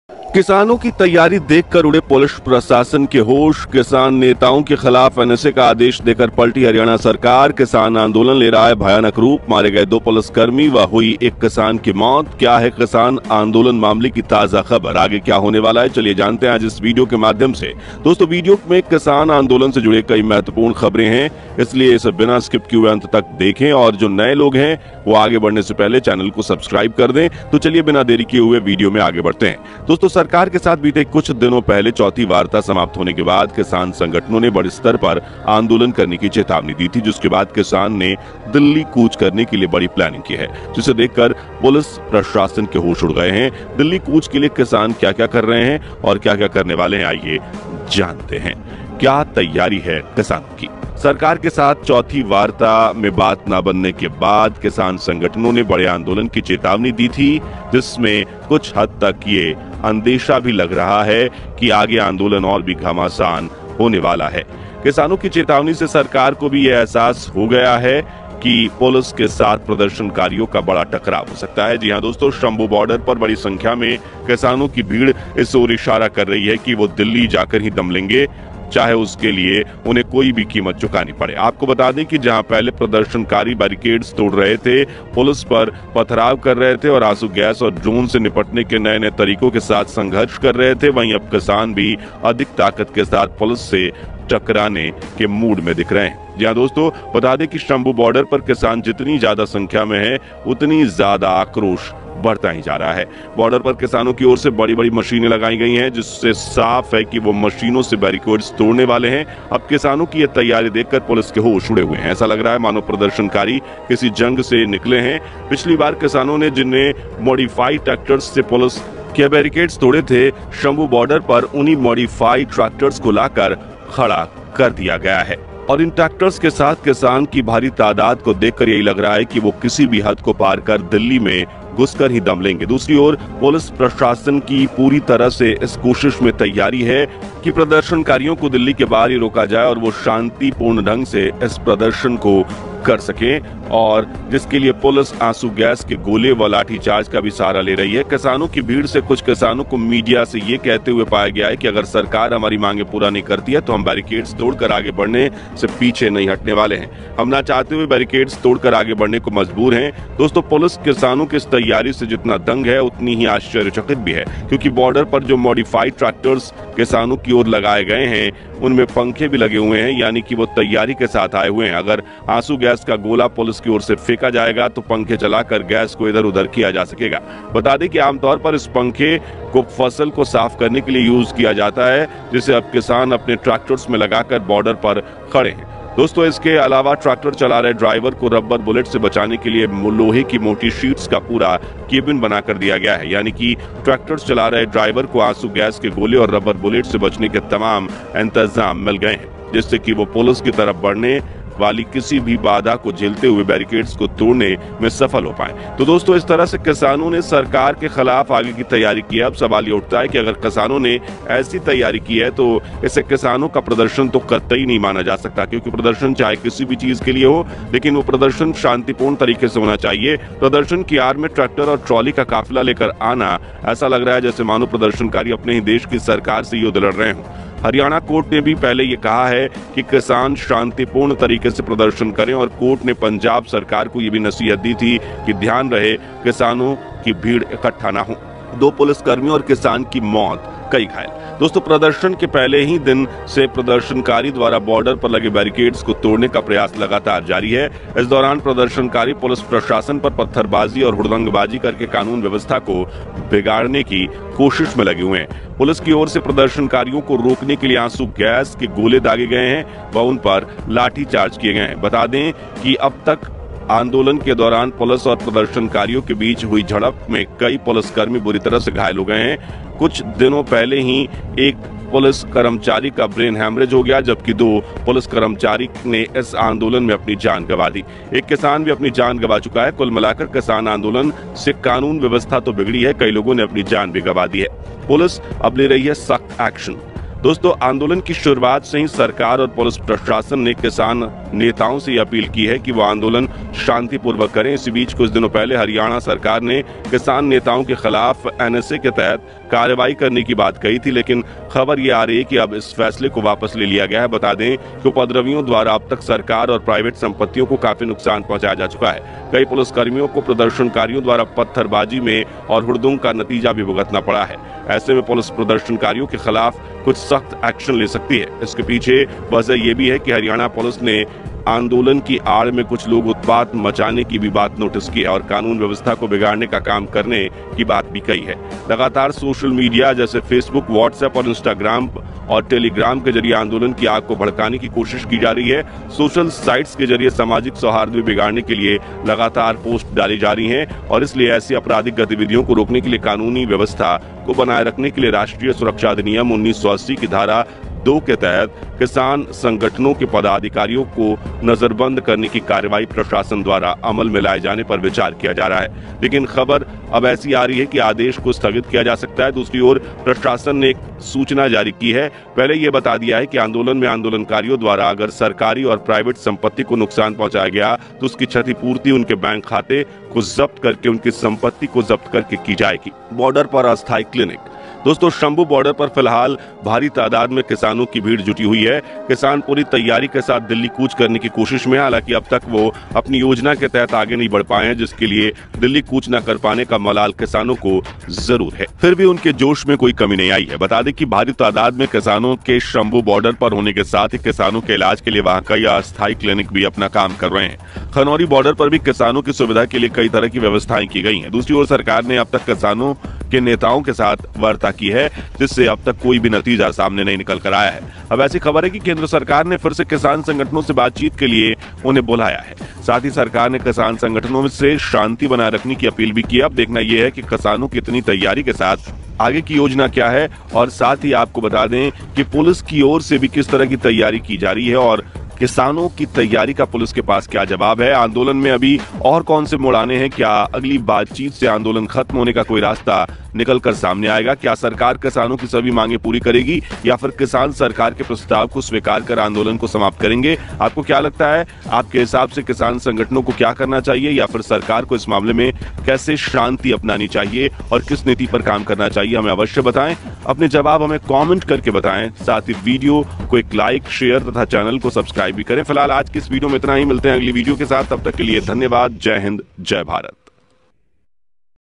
किसानों की तैयारी देखकर उड़े पुलिस प्रशासन के होश। किसान नेताओं के खिलाफ एनएसए का आदेश देकर पलटी हरियाणा सरकार। किसान आंदोलन ले रहा है भयानक रूप। मारे गए 2 पुलिसकर्मी व हुई एक किसान की मौत। क्या है किसान आंदोलन मामले की ताजा खबर, आगे क्या होने वाला है, चलिए जानते हैं आज इस वीडियो के माध्यम से। दोस्तों, वीडियो में किसान आंदोलन से जुड़े कई महत्वपूर्ण खबरें हैं, इसलिए इसे बिना स्किप किए अंत तक देखें। और जो नए लोग हैं वो आगे बढ़ने से पहले चैनल को सब्सक्राइब कर दें। तो चलिए बिना देरी किए हुए वीडियो में आगे बढ़ते हैं। दोस्तों, सरकार के साथ बीते कुछ दिनों पहले चौथी वार्ता समाप्त होने के बाद किसान संगठनों ने बड़े स्तर पर आंदोलन करने की चेतावनी दी थी, जिसके बाद किसान ने दिल्ली कूच करने के लिए बड़ी प्लानिंग की है, जिसे देखकर पुलिस प्रशासन के होश उड़ गए हैं। दिल्ली कूच के लिए किसान क्या क्या कर रहे हैं और क्या क्या करने वाले हैं, आइए जानते हैं। क्या तैयारी है किसानों की? सरकार के साथ चौथी वार्ता में बात न बनने के बाद किसान संगठनों ने बड़े आंदोलन की चेतावनी दी थी, जिसमें कुछ हद तक ये अंदेशा भी लग रहा है कि आगे आंदोलन और भी घमासान होने वाला है। किसानों की चेतावनी से सरकार को भी यह एहसास हो गया है कि पुलिस के साथ प्रदर्शनकारियों का बड़ा टकराव हो सकता है। जी हां दोस्तों, शंभू बॉर्डर पर बड़ी संख्या में किसानों की भीड़ इस ओर इशारा कर रही है कि वो दिल्ली जाकर ही दम लेंगे, चाहे उसके लिए उन्हें कोई भी कीमत चुकानी पड़े। आपको बता दें कि जहां पहले प्रदर्शनकारी बैरिकेड्स तोड़ रहे थे, पुलिस पर पथराव कर रहे थे और आंसू गैस और ड्रोन से निपटने के नए नए तरीकों के साथ संघर्ष कर रहे थे, वहीं अब किसान भी अधिक ताकत के साथ पुलिस से टकराने के मूड में दिख रहे हैं। जी हां दोस्तों, बता दें कि शंभू बॉर्डर पर किसान जितनी ज्यादा संख्या में है, उतनी ज्यादा आक्रोश बढ़ता ही जा रहा है। बॉर्डर पर किसानों की ओर से बड़ी बड़ी मशीनें लगाई गई हैं, जिससे साफ है कि वो मशीनों से बैरिकेड्स तोड़ने वाले हैं। अब किसानों की यह तैयारी देखकर पुलिस के होश उड़े हुए हैं। ऐसा लग रहा है मानो प्रदर्शनकारी किसी जंग से निकले हैं। पिछली बार किसानों ने जिन्हें मॉडिफाइड ट्रैक्टर्स से पुलिस के बैरिकेड्स तोड़े थे, शंभू बॉर्डर पर उन्हीं मॉडिफाइड ट्रैक्टर्स को लाकर खड़ा कर दिया गया है। और इन ट्रैक्टर्स के साथ किसान की भारी तादाद को देखकर यही लग रहा है कि वो किसी भी हद को पार कर दिल्ली में घुसकर ही दम लेंगे। दूसरी ओर पुलिस प्रशासन की पूरी तरह से इस कोशिश में तैयारी है कि प्रदर्शनकारियों को दिल्ली के बाहर ही रोका जाए और वो शांतिपूर्ण ढंग से इस प्रदर्शन को कर सके, और जिसके लिए पुलिस आंसू गैस के गोले व लाठीचार्ज का भी सहारा ले रही है। किसानों की भीड़ से कुछ किसानों को मीडिया से ये कहते हुए पाया गया है कि अगर सरकार हमारी मांगे पूरा नहीं करती है तो हम बैरिकेड्स तोड़कर आगे बढ़ने से पीछे नहीं हटने वाले हैं। हम ना चाहते हुए बैरिकेड्स तोड़कर आगे बढ़ने को मजबूर हैं। दोस्तों, पुलिस किसानों की इस तैयारी से जितना दंग है, उतनी ही आश्चर्यचकित भी है, क्योंकि बॉर्डर पर जो मॉडिफाइड ट्रैक्टर्स किसानों की ओर लगाए गए हैं, उनमें पंखे भी लगे हुए हैं, यानी कि वो तैयारी के साथ आए हुए हैं। अगर आंसू गैस का गोला पुलिस की ओर से फेंका जाएगा तो पंखे चलाकर गैस को इधर उधर किया जा सकेगा। बता दें कि आमतौर पर इस पंखे को फसल को साफ करने के लिए यूज किया जाता है, जिसे अब किसान अपने ट्रैक्टर्स में लगाकर बॉर्डर पर खड़े हैं। दोस्तों, इसके अलावा ट्रैक्टर चला रहे ड्राइवर को रबर बुलेट से बचाने के लिए लोहे की मोटी शीट्स का पूरा केबिन बनाकर दिया गया है, यानी कि ट्रैक्टर चला रहे ड्राइवर को आंसू गैस के गोले और रबर बुलेट से बचने के तमाम इंतजाम मिल गए हैं, जिससे कि वो पुलिस की तरफ बढ़ने वाली किसी भी बाधा को झेलते हुए बैरिकेड्स को तोड़ने में सफल हो पाए। तो दोस्तों, इस तरह से किसानों ने सरकार के खिलाफ आगे की तैयारी की है। अब सवाल ये उठता है कि अगर किसानों ने ऐसी तैयारी की है तो इसे किसानों का प्रदर्शन तो कतई नहीं माना जा सकता, क्योंकि प्रदर्शन चाहे किसी भी चीज के लिए हो, लेकिन वो प्रदर्शन शांतिपूर्ण तरीके से होना चाहिए। प्रदर्शन की आड़ में ट्रैक्टर और ट्रॉली का काफिला लेकर आना, ऐसा लग रहा है जैसे मानो प्रदर्शनकारी अपने ही देश की सरकार से युद्ध लड़ रहे हों। हरियाणा कोर्ट ने भी पहले ये कहा है कि किसान शांतिपूर्ण तरीके से प्रदर्शन करें, और कोर्ट ने पंजाब सरकार को ये भी नसीहत दी थी कि ध्यान रहे किसानों की भीड़ इकट्ठा ना हो। 2 पुलिसकर्मियों और किसान की मौत, कई घायल। दोस्तों, प्रदर्शन के पहले ही दिन से प्रदर्शनकारी द्वारा बॉर्डर पर लगे बैरिकेड्स को तोड़ने का प्रयास लगातार जारी है। इस दौरान प्रदर्शनकारी पुलिस प्रशासन पर पत्थरबाजी और हुड़दंगबाजी करके कानून व्यवस्था को बिगाड़ने की कोशिश में लगे हुए हैं। पुलिस की ओर से प्रदर्शनकारियों को रोकने के लिए आंसू गैस के गोले दागे गए हैं व उन पर लाठीचार्ज किए गए हैं। बता दें कि अब तक आंदोलन के दौरान पुलिस और प्रदर्शनकारियों के बीच हुई झड़प में कई पुलिसकर्मी बुरी तरह से घायल हो गए हैं। कुछ दिनों पहले ही एक पुलिस कर्मचारी का ब्रेन हैमरेज हो गया, जबकि 2 पुलिस कर्मचारी ने इस आंदोलन में अपनी जान गंवा दी। एक किसान भी अपनी जान गंवा चुका है। कुल मिलाकर किसान आंदोलन से कानून व्यवस्था तो बिगड़ी है, कई लोगों ने अपनी जान भी गंवा दी है। पुलिस अब ले रही है सख्त एक्शन। दोस्तों, आंदोलन की शुरुआत से ही सरकार और पुलिस प्रशासन ने किसान नेताओं से अपील की है कि वो आंदोलन शांतिपूर्वक करें। इसी बीच कुछ दिनों पहले हरियाणा सरकार ने किसान नेताओं के खिलाफ एनएसए के तहत कार्रवाई करने की बात कही थी, लेकिन खबर ये आ रही है कि अब इस फैसले को वापस ले लिया गया है। बता दें कि उपद्रवियों द्वारा अब तक सरकार और प्राइवेट संपत्तियों को काफी नुकसान पहुंचाया जा चुका है। कई पुलिसकर्मियों को प्रदर्शनकारियों द्वारा पत्थरबाजी में और हुड़दंग का नतीजा भी भुगतना पड़ा है। ऐसे में पुलिस प्रदर्शनकारियों के खिलाफ कुछ सख्त एक्शन ले सकती है। इसके पीछे वजह यह भी है कि हरियाणा पुलिस ने आंदोलन की आड़ में कुछ लोग उत्पात मचाने की भी बात नोटिस की है और कानून व्यवस्था को बिगाड़ने का काम करने की बात भी कही है। लगातार सोशल मीडिया जैसे फेसबुक, व्हाट्सएप और इंस्टाग्राम और टेलीग्राम के जरिए आंदोलन की आग को भड़काने की कोशिश की जा रही है। सोशल साइट्स के जरिए सामाजिक सौहार्द भी बिगाड़ने के लिए लगातार पोस्ट डाली जा रही हैं और इसलिए ऐसी आपराधिक गतिविधियों को रोकने के लिए कानूनी व्यवस्था को बनाए रखने के लिए राष्ट्रीय सुरक्षा अधिनियम 1980 की धारा 2 के तहत किसान संगठनों के पदाधिकारियों को नजरबंद करने की कार्रवाई प्रशासन द्वारा अमल में लाए जाने पर विचार किया जा रहा है। लेकिन खबर अब ऐसी आ रही है कि आदेश को स्थगित किया जा सकता है। दूसरी ओर प्रशासन ने एक सूचना जारी की है। पहले यह बता दिया है कि आंदोलन में आंदोलनकारियों द्वारा अगर सरकारी और प्राइवेट संपत्ति को नुकसान पहुंचाया गया तो उसकी क्षतिपूर्ति उनके बैंक खाते को जब्त करके उनकी संपत्ति को जब्त करके की जाएगी। बॉर्डर पर अस्थायी क्लिनिक। दोस्तों, शंभू बॉर्डर पर फिलहाल भारी तादाद में किसानों की भीड़ जुटी हुई है। किसान पूरी तैयारी के साथ दिल्ली कूच करने की कोशिश में है। हालांकि अब तक वो अपनी योजना के तहत आगे नहीं बढ़ पाए हैं, जिसके लिए दिल्ली कूच न कर पाने का मलाल किसानों को जरूर है। फिर भी उनके जोश में कोई कमी नहीं आई है। बता दें कि भारी तादाद में किसानों के शंभू बॉर्डर पर होने के साथ ही किसानों के इलाज के लिए वहां कई अस्थायी क्लिनिक भी अपना काम कर रहे हैं। खनौरी बॉर्डर पर भी किसानों की सुविधा के लिए कई तरह की व्यवस्थाएं की गई हैं। दूसरी ओर सरकार ने अब तक किसानों के नेताओं के साथ वार्ता की है, जिससे अब तक कोई भी नतीजा सामने नहीं निकल कर आया है। अब ऐसी खबर है कि केंद्र सरकार ने फिर से किसान संगठनों से बातचीत के लिए उन्हें बुलाया है। साथ ही सरकार ने किसान संगठनों से शांति बनाए रखने की अपील भी की। अब देखना यह है कि किसानों की इतनी तैयारी के साथ आगे की योजना क्या है, और साथ ही आपको बता दें कि पुलिस की ओर से भी किस तरह की तैयारी की जा रही है और किसानों की तैयारी का पुलिस के पास क्या जवाब है। आंदोलन में अभी और कौन से मोड़ आने हैं? क्या अगली बातचीत से आंदोलन खत्म होने का कोई रास्ता निकल कर सामने आएगा? क्या सरकार किसानों की सभी मांगे पूरी करेगी या फिर किसान सरकार के प्रस्ताव को स्वीकार कर आंदोलन को समाप्त करेंगे? आपको क्या लगता है? आपके हिसाब से किसान संगठनों को क्या करना चाहिए या फिर सरकार को इस मामले में कैसे शांति अपनानी चाहिए और किस नीति पर काम करना चाहिए? हमें अवश्य बताएं। अपने जवाब हमें कॉमेंट करके बताएं। साथ ही वीडियो को एक लाइक, शेयर तथा चैनल को सब्सक्राइब भी करें। फिलहाल आज की इस वीडियो में इतना ही। मिलते हैं अगली वीडियो के साथ। तब तक के लिए धन्यवाद। जय हिंद, जय भारत।